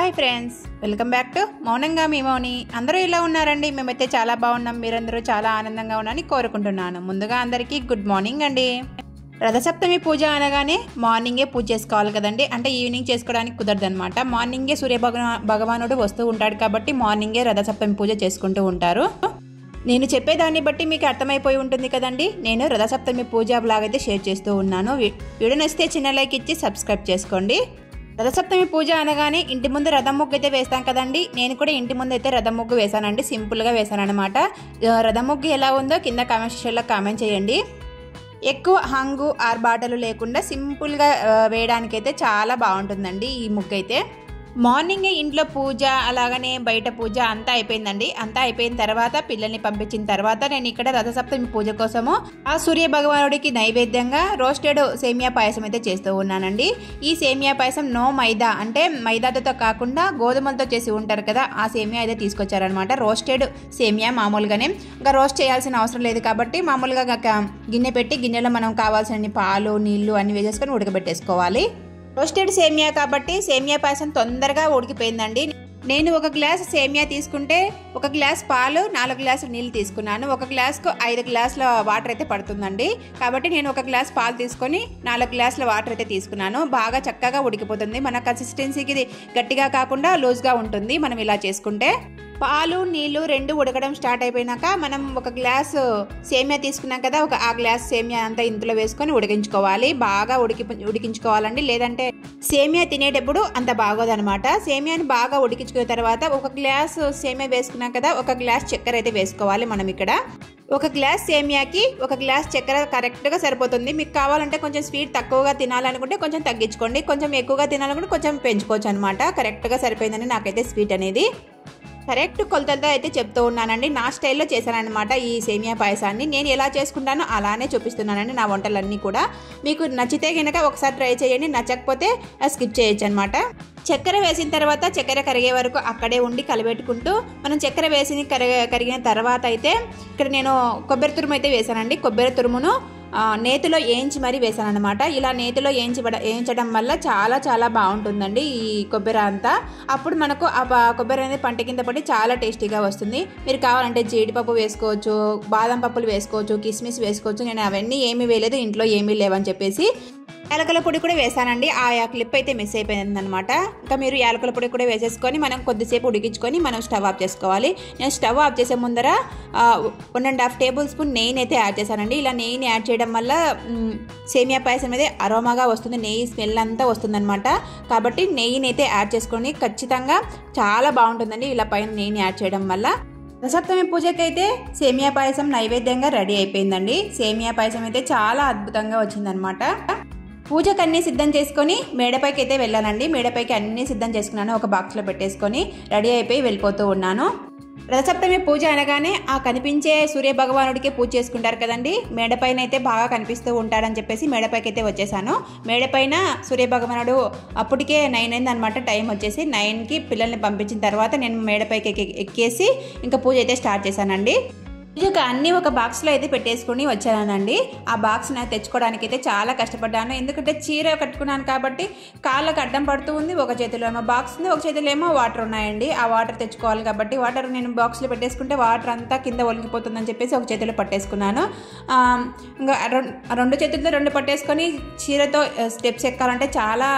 Hi friends, welcome back to మౌనంగా మీ మౌని. అందరూ ఇలా ఉన్నారండి? మేమైతే చాలా బాగున్నాం. మీరందరూ చాలా ఆనందంగా ఉన్నారని కోరుకుంటున్నాను. ముందుగా అందరికీ గుడ్ మార్నింగ్ అండి. రథసప్తమి పూజ అనగానే మార్నింగే పూజ చేసుకోవాలి కదండి. అంటే ఈవినింగ్ చేసుకోవడానికి కుదరదనమాట. మార్నింగే భగవానుడు వస్తూ ఉంటాడు కాబట్టి మార్నింగే రథసప్తమి పూజ చేసుకుంటూ ఉంటారు. నేను చెప్పేదాన్ని బట్టి మీకు అర్థమైపోయి ఉంటుంది కదండి. నేను రథసప్తమి పూజ బ్లాగ్ అయితే షేర్ చేస్తూ ఉన్నాను. వీడియో నచ్చితే చిన్న లైక్ ఇచ్చి సబ్స్క్రైబ్ చేసుకోండి. రథసప్తమి పూజ అనగానే ఇంటి ముందు రథం ముగ్గు అయితే వేస్తాం కదండి. నేను కూడా ఇంటి ముందు అయితే రథం ముగ్గు వేసానండి. సింపుల్గా వేసాను అనమాట. రథం ముగ్గు ఎలా ఉందో కింద కామెంట్ సెక్షన్లో కామెంట్ చేయండి. ఎక్కువ హంగు ఆర్బాటలు లేకుండా సింపుల్గా వేయడానికైతే చాలా బాగుంటుందండి ఈ ముగ్గు అయితే. మార్నింగే ఇంట్లో పూజ అలాగనే బయట పూజ అంతా అయిపోయిందండి. అంతా అయిపోయిన తర్వాత పిల్లల్ని పంపించిన తర్వాత నేను ఇక్కడ రథసప్తమి పూజ కోసము ఆ సూర్య భగవానుడికి నైవేద్యంగా రోస్టెడ్ సేమియా పాయసం అయితే చేస్తూ ఉన్నానండి. ఈ సేమియా పాయసం నో మైదా, అంటే మైదాతో కాకుండా గోధుమలతో చేసి ఉంటారు కదా, ఆ సేమియా అయితే తీసుకొచ్చారనమాట. రోస్టెడ్ సేమియా మామూలుగానే, ఇంకా రోస్ట్ చేయాల్సిన అవసరం లేదు కాబట్టి మామూలుగా గిన్నె పెట్టి గిన్నెలో మనం కావాల్సిన పాలు నీళ్లు అన్ని వేసేసుకొని ఉడకబెట్టేసుకోవాలి. రోస్టెడ్ సేమియా కాబట్టి సేమియా పాయసం తొందరగా ఉడికిపోయిందండి. నేను ఒక గ్లాస్ సేమియా తీసుకుంటే ఒక గ్లాస్ పాలు 4 గ్లాసులు నీళ్ళు తీసుకున్నాను. ఒక గ్లాస్కు 5 గ్లాసుల వాటర్ అయితే పడుతుందండి. కాబట్టి నేను ఒక గ్లాస్ పాలు తీసుకొని 4 గ్లాసుల వాటర్ అయితే తీసుకున్నాను. బాగా చక్కగా ఉడికిపోతుంది. మన కన్సిస్టెన్సీకి గట్టిగా కాకుండా లూజ్గా ఉంటుంది మనం ఇలా చేసుకుంటే. పాలు నీళ్లు రెండు ఉడకడం స్టార్ట్ అయిపోయినాక మనం ఒక గ్లాసు సేమియా తీసుకున్నాం కదా, ఆ గ్లాస్ సేమియా అంతా ఇందులో వేసుకొని ఉడికించుకోవాలి. బాగా ఉడికించుకోవాలండి, లేదంటే సేమియా తినేటప్పుడు అంత బాగోదనమాట. సేమియాని బాగా ఉడికించుకున్న తర్వాత ఒక గ్లాసు సేమియా వేసుకున్నాం కదా, ఒక గ్లాస్ చక్కెర అయితే వేసుకోవాలి మనం ఇక్కడ. ఒక గ్లాస్ సేమియాకి ఒక గ్లాస్ చక్కెర కరెక్ట్గా సరిపోతుంది. మీకు కావాలంటే కొంచెం స్వీట్ తక్కువగా తినాలనుకుంటే కొంచెం తగ్గించుకోండి, కొంచెం ఎక్కువగా తినాలనుకుంటే కొంచెం పెంచుకోవచ్చు అనమాట. కరెక్ట్గా సరిపోయిందని నాకైతే స్వీట్ అనేది. కరెక్ట్ కొలతలతో అయితే చెప్తూ ఉన్నానండి. నా స్టైల్లో చేశానన్నమాట ఈ సేమియా పాయసాన్ని. నేను ఎలా చేసుకుంటానో అలానే చూపిస్తున్నానండి నా వంటలన్నీ కూడా. మీకు నచ్చితే కనుక ఒకసారి ట్రై చేయండి, నచ్చకపోతే స్కిప్ చేయొచ్చు అనమాట. చక్కెర వేసిన తర్వాత చక్కెర కరిగే వరకు అక్కడే ఉండి కలబెట్టుకుంటూ మనం చక్కెర వేసి కరిగిన తర్వాత అయితే ఇక్కడ నేను కొబ్బరి తురుము అయితే వేసానండి. కొబ్బరి తురుమును నేతిలో వేయించి మరీ వేసాను అనమాట. ఇలా నేతిలో వేయించడం వల్ల చాలా చాలా బాగుంటుందండి ఈ కొబ్బరి అంతా. అప్పుడు మనకు ఆ కొబ్బరి అనేది పంట కింద పడి చాలా టేస్టీగా వస్తుంది. మీరు కావాలంటే జీడిపప్పు వేసుకోవచ్చు, బాదం పప్పులు వేసుకోవచ్చు, కిస్మిస్ వేసుకోవచ్చు. నేను అవన్నీ ఏమీ వేయలేదు, ఇంట్లో ఏమీ లేవని చెప్పేసి. యాలకుల పొడి కూడా వేసానండి. ఆ క్లిప్ అయితే మిస్ అయిపోయింది అనమాట. ఇంకా మీరు యాలకుల పొడి కూడా వేసేసుకొని మనం కొద్దిసేపు ఉడికించుకొని మనం స్టవ్ ఆఫ్ చేసుకోవాలి. నేను స్టవ్ ఆఫ్ చేసే ముందర 1.5 టేబుల్ స్పూన్ నెయ్యిని అయితే యాడ్ చేశానండి. ఇలా నెయ్యిని యాడ్ చేయడం వల్ల సేమియా పాయసం అయితే అరోమాగా వస్తుంది, నెయ్యి స్మెల్ అంతా వస్తుందన్నమాట. కాబట్టి నెయ్యిని అయితే యాడ్ చేసుకొని ఖచ్చితంగా చాలా బాగుంటుందండి ఇలా పైన నెయ్యిని యాడ్ చేయడం వల్ల. రథసప్తమి పూజకి అయితే సేమియా పాయసం నైవేద్యంగా రెడీ అయిపోయిందండి. సేమియా పాయసం అయితే చాలా అద్భుతంగా వచ్చిందనమాట. పూజకు అన్నీ సిద్ధం చేసుకొని మేడపైకి అయితే వెళ్ళానండి. మేడపైకి అన్నీ సిద్ధం చేసుకున్నాను. ఒక బాక్స్లో పెట్టేసుకొని రెడీ అయిపోయి వెళ్ళిపోతూ ఉన్నాను. రథసప్తమి పూజ అనగానే ఆ కనిపించే సూర్య భగవానుడికి పూజ చేసుకుంటారు కదండి. మేడపైన అయితే బాగా కనిపిస్తూ ఉంటాడని చెప్పేసి మేడపైకి అయితే వచ్చేసాను. మేడపైన సూర్య భగవానుడు అప్పటికే 9 అయింది అనమాట. టైం వచ్చేసి 9కి పిల్లల్ని పంపించిన తర్వాత నేను మేడపైకి ఎక్కేసి ఇంకా పూజ అయితే స్టార్ట్ చేశానండి. పూజకు అన్నీ ఒక బాక్స్లో అయితే పెట్టేసుకుని వచ్చానండి. ఆ బాక్స్ నాకు తెచ్చుకోవడానికి అయితే చాలా కష్టపడ్డాను. ఎందుకంటే చీర కట్టుకున్నాను కాబట్టి కాళ్ళకు అడ్డం పడుతూ ఉంది. ఒక చేతిలో ఏమో బాక్స్ ఉంది, ఒక చేతిలో ఏమో వాటర్ ఉన్నాయండి. ఆ వాటర్ తెచ్చుకోవాలి కాబట్టి వాటర్ నేను బాక్స్లో పెట్టేసుకుంటే వాటర్ అంతా కింద ఒలిగిపోతుందని చెప్పేసి ఒక చేతిలో పట్టేసుకున్నాను. ఇంకా 2 చేతులతో 2 పట్టేసుకొని చీరతో స్టెప్స్ ఎక్కాలంటే చాలా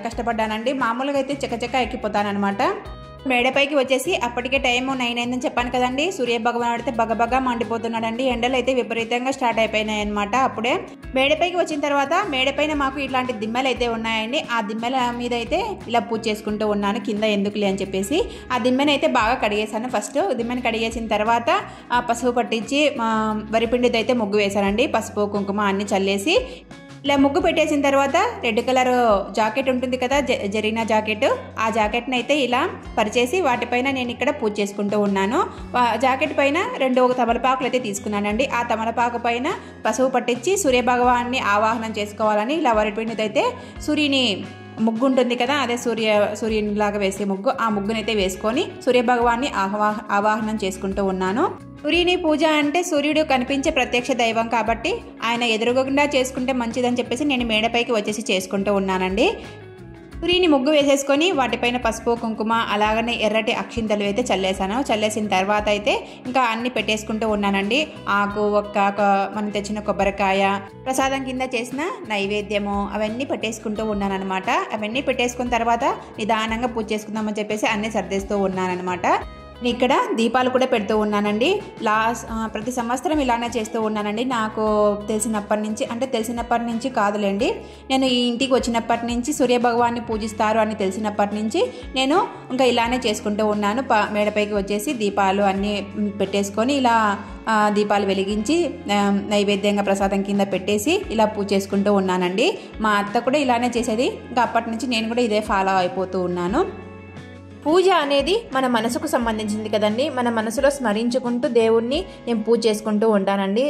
కష్టపడ్డానండి. మామూలుగా అయితే చకచక ఎక్కిపోతానమాట. మేడపైకి వచ్చేసి అప్పటికే టైం 9 అయిందని చెప్పాను కదండి. సూర్య భగవానుడు అయితే బగబగా మండిపోతున్నాడండి. ఎండలు అయితే విపరీతంగా స్టార్ట్ అయిపోయినాయి అనమాట. అప్పుడే మేడపైకి వచ్చిన తర్వాత మేడపైన మాకు ఇట్లాంటి దిమ్మలు అయితే ఉన్నాయండి. ఆ దిమ్మల మీద అయితే ఇలా పూజ చేసుకుంటూ ఉన్నాను, కింద ఎందుకులే అని చెప్పేసి. ఆ దిమ్మని అయితే బాగా కడిగేసాను. ఫస్ట్ దిమ్మని కడిగేసిన తర్వాత పసుపు పట్టించి వరిపిండితో అయితే ముగ్గు వేశానండి. పసుపు కుంకుమ అన్ని చల్లేసి ఇలా ముగ్గు పెట్టేసిన తర్వాత రెడ్ కలర్ జాకెట్ ఉంటుంది కదా, జరీనా జాకెట్, ఆ జాకెట్ని అయితే ఇలా పరిచేసి వాటిపైన నేను ఇక్కడ పూజ చేసుకుంటూ ఉన్నాను. జాకెట్ పైన 2 తమలపాకులు అయితే తీసుకున్నానండి. ఆ తమలపాకు పైన పసుపు పట్టించి సూర్యభగవాన్ని ఆవాహనం చేసుకోవాలని ఇలా వరిపిండితో అయితే సూర్యుని ముగ్గు ఉంటుంది కదా, అదే సూర్యునిలాగా వేసే ముగ్గు, ఆ ముగ్గునైతే వేసుకొని సూర్యభగవాన్ని ఆవాహనం చేసుకుంటూ ఉన్నాను. సూర్యుని పూజ అంటే సూర్యుడు కనిపించే ప్రత్యక్ష దైవం కాబట్టి ఆయన ఎదురుగుండా చేసుకుంటే మంచిదని చెప్పేసి నేను మేడపైకి వచ్చేసి చేసుకుంటూ ఉన్నానండి. సూర్యుని ముగ్గు వేసేసుకొని వాటిపైన పసుపు కుంకుమ అలాగనే ఎర్రటి అక్షింతలు అయితే చల్లేసాను. చల్లేసిన తర్వాత అయితే ఇంకా అన్ని పెట్టేసుకుంటూ ఉన్నానండి. ఆకు ఒక్క మనం తెచ్చిన కొబ్బరికాయ ప్రసాదం కింద చేసిన నైవేద్యము అవన్నీ పెట్టేసుకుంటూ ఉన్నాను అనమాట. అవన్నీ పెట్టేసుకున్న తర్వాత నిదానంగా పూజ చేసుకుందామని చెప్పేసి అన్నీ సర్దేస్తూ ఉన్నానమాట. నేను ఇక్కడ దీపాలు కూడా పెడుతూ ఉన్నానండి. ప్రతి సంవత్సరం ఇలానే చేస్తూ ఉన్నానండి. నాకు తెలిసినప్పటి నుంచి కాదులేండి, నేను ఈ ఇంటికి వచ్చినప్పటి నుంచి సూర్యభగవాన్ని పూజిస్తారు అని తెలిసినప్పటి నుంచి నేను ఇంకా ఇలానే చేసుకుంటూ ఉన్నాను. మేడపైకి వచ్చేసి దీపాలు అన్నీ పెట్టేసుకొని ఇలా దీపాలు వెలిగించి నైవేద్యంగా ప్రసాదం కింద పెట్టేసి ఇలా పూజ చేసుకుంటూ ఉన్నానండి. మా అత్త కూడా ఇలానే చేసేది. ఇంకా అప్పటి నుంచి నేను కూడా ఇదే ఫాలో అయిపోతూ ఉన్నాను. పూజ అనేది మన మనసుకు సంబంధించింది కదండి. మన మనసులో స్మరించుకుంటూ దేవుణ్ణి నేను పూజ చేసుకుంటూ ఉంటానండి.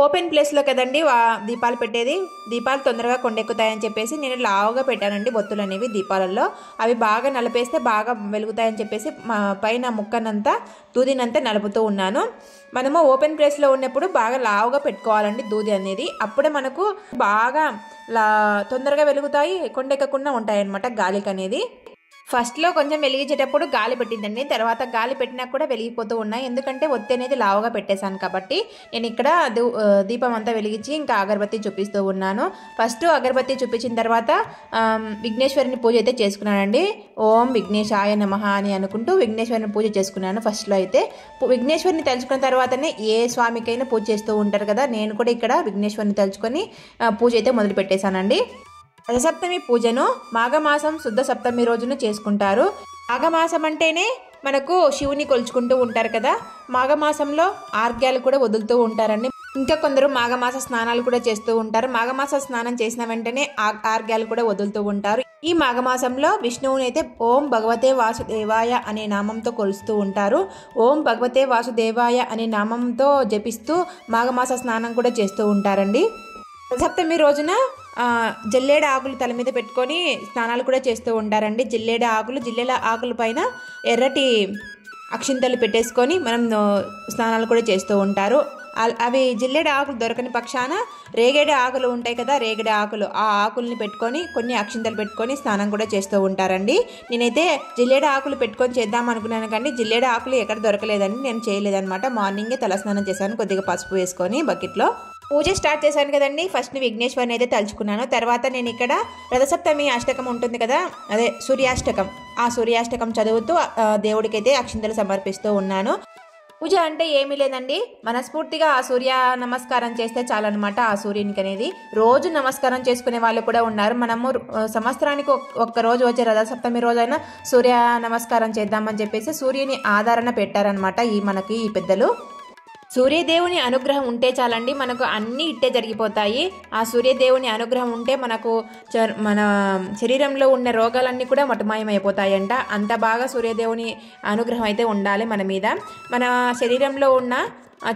ఓపెన్ ప్లేస్లో కదండి దీపాలు పెట్టేది. దీపాలు తొందరగా కొండెక్కుతాయని చెప్పేసి నేను లావుగా పెట్టానండి బొత్తులు అనేవి దీపాలలో. అవి బాగా నలిపేస్తే బాగా వెలుగుతాయని చెప్పేసి పైన ముక్కనంతా దూదినంతా నలుపుతూ ఉన్నాను. మనము ఓపెన్ ప్లేస్లో ఉన్నప్పుడు బాగా లావుగా పెట్టుకోవాలండి దూది అనేది. అప్పుడే మనకు బాగా తొందరగా వెలుగుతాయి, కొండెక్కకుండా ఉంటాయి అన్నమాట గాలికి అనేది. ఫస్ట్లో కొంచెం వెలిగించేటప్పుడు గాలి పెట్టిందండి, తర్వాత గాలి పెట్టినా కూడా వెలిగిపోతూ ఉన్నాయి. ఎందుకంటే ఒత్తి అనేది లావుగా పెట్టేశాను కాబట్టి. నేను ఇక్కడ దీపం అంతా వెలిగించి ఇంకా అగరబత్తి చూపిస్తూ ఉన్నాను. ఫస్ట్ అగరబత్తి చూపించిన తర్వాత విఘ్నేశ్వరుని పూజ అయితే చేసుకున్నానండి. ఓం విఘ్నేశాయ నమః అని అనుకుంటూ విఘ్నేశ్వరుని పూజ చేసుకున్నాను. ఫస్ట్లో అయితే విఘ్నేశ్వరిని తలుచుకున్న తర్వాతనే ఏ స్వామికైనా పూజ చేస్తూ ఉంటారు కదా, నేను కూడా ఇక్కడ విఘ్నేశ్వరిని తలుచుకొని పూజ అయితే మొదలు పెట్టేశానండి. రథసప్తమి పూజను మాఘమాసం శుద్ధ సప్తమి రోజున చేసుకుంటారు. మాఘమాసం అంటేనే మనకు శివుని కొలుచుకుంటూ ఉంటారు కదా. మాఘమాసంలో ఆర్ఘ్యాలు కూడా వదులుతూ ఉంటారండి. ఇంకా కొందరు మాఘమాస స్నానాలు కూడా చేస్తూ ఉంటారు. మాఘమాస స్నానం చేసిన వెంటనే ఆర్ఘ్యాలు కూడా వదులుతూ ఉంటారు. ఈ మాఘమాసంలో విష్ణువుని అయితే ఓం భగవతే వాసుదేవాయ అనే నామంతో కొలుస్తూ ఉంటారు. ఓం భగవతే వాసుదేవాయ అనే నామంతో జపిస్తూ మాఘమాస స్నానం కూడా చేస్తూ ఉంటారండి. సప్తమి రోజున జిల్లేడు ఆకులు తల మీద పెట్టుకొని స్నానాలు కూడా చేస్తూ ఉంటారండి. జిల్లేడు ఆకుల పైన ఎర్రటి అక్షింతలు పెట్టేసుకొని మనం స్నానాలు కూడా చేస్తూ ఉంటారు. అవి జిల్లేడు ఆకులు దొరకని పక్షాన రేగేడు ఆకులు ఉంటాయి కదా, రేగడి ఆకులు, ఆ ఆకుల్ని పెట్టుకొని కొన్ని అక్షింతలు పెట్టుకొని స్నానం కూడా చేస్తూ ఉంటారండి. నేనైతే జిల్లేడు ఆకులు పెట్టుకొని చేద్దాం అనుకున్నాను కానీ జిల్లేడు ఆకులు ఎక్కడ దొరకలేదండి, నేను చేయలేదన్నమాట. మార్నింగే తలస్నానం చేశాను కొద్దిగా పసుపు వేసుకొని బకెట్లో. పూజ స్టార్ట్ చేశాను కదండి. ఫస్ట్ విఘ్నేశ్వరిని అయితే తలుచుకున్నాను. తర్వాత నేను ఇక్కడ రథసప్తమి అష్టకం ఉంటుంది కదా, అదే సూర్యాష్టకం, ఆ సూర్యాష్టకం చదువుతూ దేవుడికైతే అక్షింతలు సమర్పిస్తూ ఉన్నాను. పూజ అంటే ఏమీ లేదండి, మనస్ఫూర్తిగా ఆ సూర్య నమస్కారం చేస్తే చాలన్నమాట. ఆ సూర్యునికి అనేది రోజు నమస్కారం చేసుకునే వాళ్ళు కూడా ఉన్నారు. మనము సంవత్సరానికి ఒక్క రోజు వచ్చే రథసప్తమి రోజైనా సూర్య నమస్కారం చేద్దామని చెప్పేసి సూర్యుని ఆదరణ పెట్టారనమాట మనకి ఈ పెద్దలు. సూర్యదేవుని అనుగ్రహం ఉంటే చాలండి, మనకు అన్నీ ఇట్టే జరిగిపోతాయి. ఆ సూర్యదేవుని అనుగ్రహం ఉంటే మనకు మన శరీరంలో ఉన్న రోగాలన్నీ కూడా మటుమాయమైపోతాయంట. అంత బాగా సూర్యదేవుని అనుగ్రహం అయితే ఉండాలి మన మీద. మన శరీరంలో ఉన్న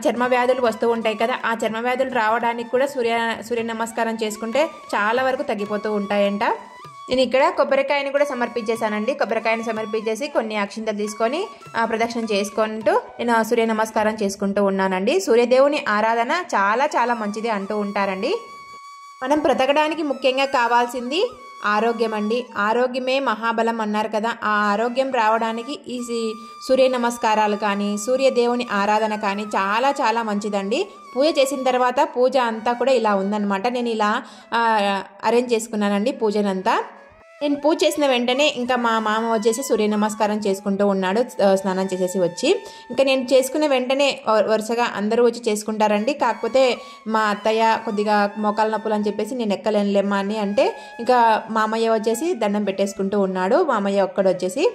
చర్మ వ్యాధులు వస్తూ ఉంటాయి కదా, ఆ చర్మ వ్యాధులు రావడానికి కూడా సూర్య నమస్కారం చేసుకుంటే చాలా వరకు తగ్గిపోతూ ఉంటాయంట. నేను ఇక్కడ కొబ్బరికాయని కూడా సమర్పించేశానండి. కొబ్బరికాయని సమర్పించేసి కొన్ని అక్షింతలు తీసుకొని ప్రదక్షిణ చేసుకుంటూ నేను సూర్య నమస్కారం చేసుకుంటూ ఉన్నానండి. సూర్యదేవుని ఆరాధన చాలా చాలా మంచిది అంటూ ఉంటారండి. మనం బ్రతకడానికి ముఖ్యంగా కావాల్సింది ఆరోగ్యం అండి. ఆరోగ్యమే మహాబలం అన్నారు కదా, ఆ ఆరోగ్యం రావడానికి ఈ సూర్య నమస్కారాలు కానీ సూర్యదేవుని ఆరాధన కానీ చాలా చాలా మంచిదండి. పూజ చేసిన తర్వాత పూజ అంతా కూడా ఇలా ఉందన్నమాట. నేను ఇలా అరేంజ్ చేసుకున్నానండి పూజనంతా. నేను పూజ చేసిన వెంటనే ఇంకా మా మామ వచ్చేసి సూర్య నమస్కారం చేసుకుంటూ ఉన్నాడు స్నానం చేసేసి వచ్చి. ఇంకా నేను చేసుకున్న వెంటనే వరుసగా అందరూ వచ్చి చేసుకుంటారండి. కాకపోతే మా అత్తయ్య కొద్దిగా మోకాల నొప్పులు అని చెప్పేసి నేను ఎక్కలేనులేమ్మా అని అంటే ఇంకా మామయ్య వచ్చేసి దండం పెట్టేసుకుంటూ ఉన్నాడు. మామయ్య ఒక్కడు వచ్చేసి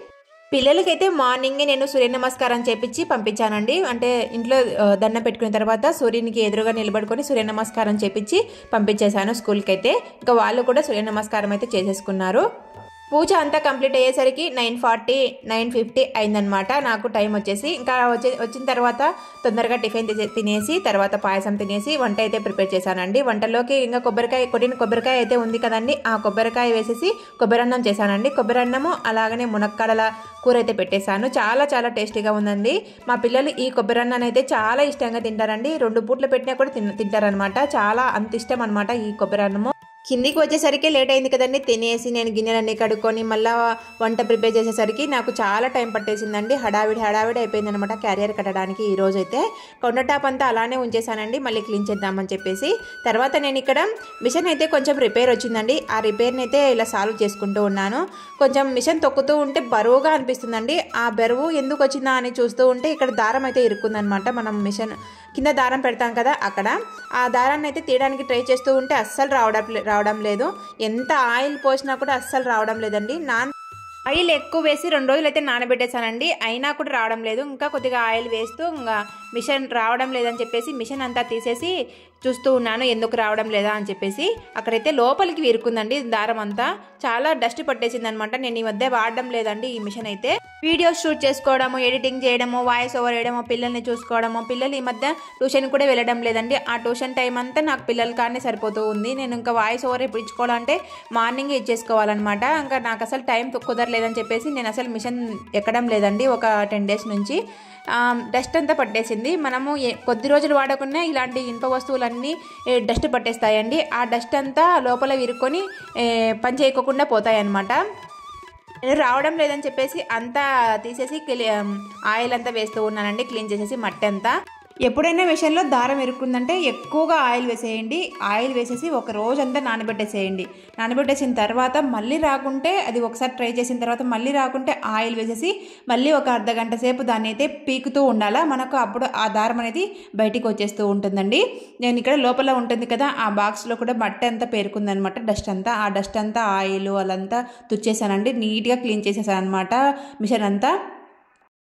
పిల్లలకైతే మార్నింగే నేను సూర్య నమస్కారం చేపించి పంపించానండి. అంటే ఇంట్లో దండం పెట్టుకున్న తర్వాత సూర్యునికి ఎదురుగా నిలబడుకొని సూర్య నమస్కారం చేపించి పంపించేశాను స్కూల్కి అయితే. ఇంకా వాళ్ళు కూడా సూర్య నమస్కారం అయితే చేసేసుకున్నారు. పూజ అంతా కంప్లీట్ అయ్యేసరికి 9:40 9:50 అయిందనమాట నాకు టైం వచ్చేసి. ఇంకా వచ్చిన తర్వాత తొందరగా టిఫిన్ తినేసి తర్వాత పాయసం తినేసి వంట అయితే ప్రిపేర్ చేశానండి. వంటలోకి ఇంకా కొట్టిన కొబ్బరికాయ అయితే ఉంది కదండి, ఆ కొబ్బరికాయ వేసేసి కొబ్బరన్నం చేశానండి. కొబ్బరన్నము అలాగనే మునక్కాడల కూర అయితే పెట్టేశాను. చాలా చాలా టేస్టీగా ఉందండి. మా పిల్లలు ఈ కొబ్బరన్నాన్ని అయితే చాలా ఇష్టంగా తింటారండి. 2 పూట్ల పెట్టినా కూడా తింటారనమాట. చాలా అంత ఇష్టం అనమాట ఈ కొబ్బరన్నము. కిందికి వచ్చేసరికి లేట్ అయింది కదండి. తినేసి నేను గిన్నెలన్నీ కడుక్కొని మళ్ళీ వంట ప్రిపేర్ చేసేసరికి నాకు చాలా టైం పట్టేసిందండి. హడావిడి అయిపోయింది అనమాట క్యారియర్ కట్టడానికి. ఈరోజు అయితే కొండ టాప్ అంతా అలానే ఉంచేసానండి, మళ్ళీ క్లీన్ చేద్దామని చెప్పేసి. తర్వాత నేను ఇక్కడ మిషన్ అయితే కొంచెం రిపేర్ వచ్చిందండి. ఆ రిపేర్ని అయితే ఇలా సాల్వ్ చేసుకుంటూ ఉన్నాను. కొంచెం మిషన్ తొక్కుతూ ఉంటే బరువుగా అనిపిస్తుందండి. ఆ బరువు ఎందుకు వచ్చిందా అని చూస్తూ ఉంటే ఇక్కడ దారం అయితే ఇరుక్కుందనమాట. మనం మిషన్ కింద దారం పెడతాం కదా, అక్కడ ఆ దారాన్ని అయితే తీయడానికి ట్రై చేస్తూ ఉంటే అస్సలు రావడం లేదు. ఎంత ఆయిల్ పోసినా కూడా అస్సలు రావడం లేదండి. ఆయిల్ ఎక్కువ వేసి 2 రోజులు అయితే నానబెట్టేశానండి, అయినా కూడా రావడం లేదు. ఇంకా కొద్దిగా ఆయిల్ వేస్తూ ఇంకా మిషన్ రావడం లేదని చెప్పేసి మిషన్ అంతా తీసేసి చూస్తూ ఉన్నాను ఎందుకు రావడం లేదా అని చెప్పేసి. అక్కడైతే లోపలికి విరుకుందండి దారం అంతా. చాలా డస్ట్ పట్టేసింది అనమాట. నేను ఈ మధ్య వాడడం లేదండి ఈ మిషన్ అయితే. వీడియోస్ షూట్ చేసుకోవడము, ఎడిటింగ్ చేయడము, వాయిస్ ఓవర్ వేయడము, పిల్లల్ని చూసుకోవడము. పిల్లలు ఈ మధ్య ట్యూషన్ కూడా వెళ్ళడం లేదండి. ఆ ట్యూషన్ టైం అంతా నాకు పిల్లల కానీ సరిపోతూ ఉంది. నేను ఇంకా వాయిస్ ఓవర్ ఇప్పించుకోవాలంటే మార్నింగ్ ఇచ్చేసుకోవాలన్నమాట. ఇంకా నాకు అసలు టైం కుదరలేదని చెప్పేసి నేను అసలు మిషన్ ఎక్కడం లేదండి ఒక 10 డేస్ నుంచి. డస్ట్ అంతా పట్టేసింది. మనము కొద్ది రోజులు వాడకుండా ఇలాంటి ఇనుప వస్తువులన్నీ డస్ట్ పట్టేస్తాయండి. ఆ డస్ట్ అంతా లోపల విరుక్కొని పని చేయకోకుండా పోతాయన్నమాట. నేను రావడం లేదని చెప్పేసి అంతా తీసేసి ఆయిల్ అంతా వేస్తూ ఉన్నానండి, క్లీన్ చేసేసి మట్టి అంతా. ఎప్పుడైనా మిషన్లో దారం ఇరుక్కుందంటే ఎక్కువగా ఆయిల్ వేసేయండి. ఆయిల్ వేసేసి ఒక రోజంతా నానబెట్టేసేయండి. నానబెట్టేసిన తర్వాత మళ్ళీ రాకుంటే అది ఒకసారి ట్రై చేసిన తర్వాత మళ్ళీ రాకుంటే ఆయిల్ వేసేసి మళ్ళీ ఒక అర్ధగంట సేపు దాన్ని అయితే పీకుతూ ఉండాలా. మనకు అప్పుడు ఆ దారం అనేది బయటికి వచ్చేస్తూ ఉంటుందండి. నేను ఇక్కడ లోపల ఉంటుంది కదా ఆ బాక్స్లో కూడా మట్టి అంతా పేరుకుందనమాట, డస్ట్ అంతా. ఆ డస్ట్ అంతా ఆయిల్ అలంతా తుచ్చేసానండి, నీట్గా క్లీన్ చేసేసాను అనమాట మిషన్ అంతా.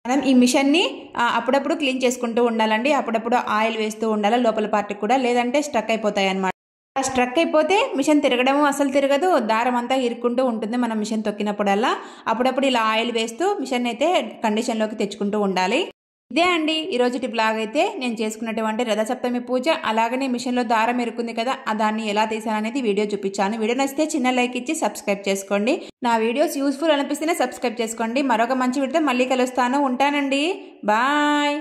మనం ఈ మిషన్ని అప్పుడప్పుడు క్లీన్ చేసుకుంటూ ఉండాలండి. అప్పుడప్పుడు ఆయిల్ వేస్తూ ఉండాలి లోపల పార్ట్కి కూడా, లేదంటే స్ట్రక్ అయిపోతాయి అన్నమాట. స్ట్రక్ అయిపోతే మిషన్ తిరగడము అసలు తిరగదు, దారం అంతా ఇరుక్కుంటూ ఉంటుంది మనం మిషన్ తొక్కినప్పుడల్లా. అప్పుడప్పుడు ఇలా ఆయిల్ వేస్తూ మిషన్ అయితే కండిషన్లోకి తెచ్చుకుంటూ ఉండాలి. ఇదే అండి ఈరోజు బ్లాగ్ అయితే నేను చేసుకున్నటువంటి రథసప్తమి పూజ. అలాగనే మిషన్లో దారం ఇరుక్కుంది కదా, దాన్ని ఎలా తీసాననేది వీడియో చూపించాను. వీడియో నచ్చితే చిన్న లైక్ ఇచ్చి సబ్స్క్రైబ్ చేసుకోండి. నా వీడియోస్ యూస్ఫుల్ అనిపిస్తేనే సబ్స్క్రైబ్ చేసుకోండి. మరొక మంచి వీడియోతో మళ్ళీ కలుస్తాను. ఉంటానండి, బాయ్.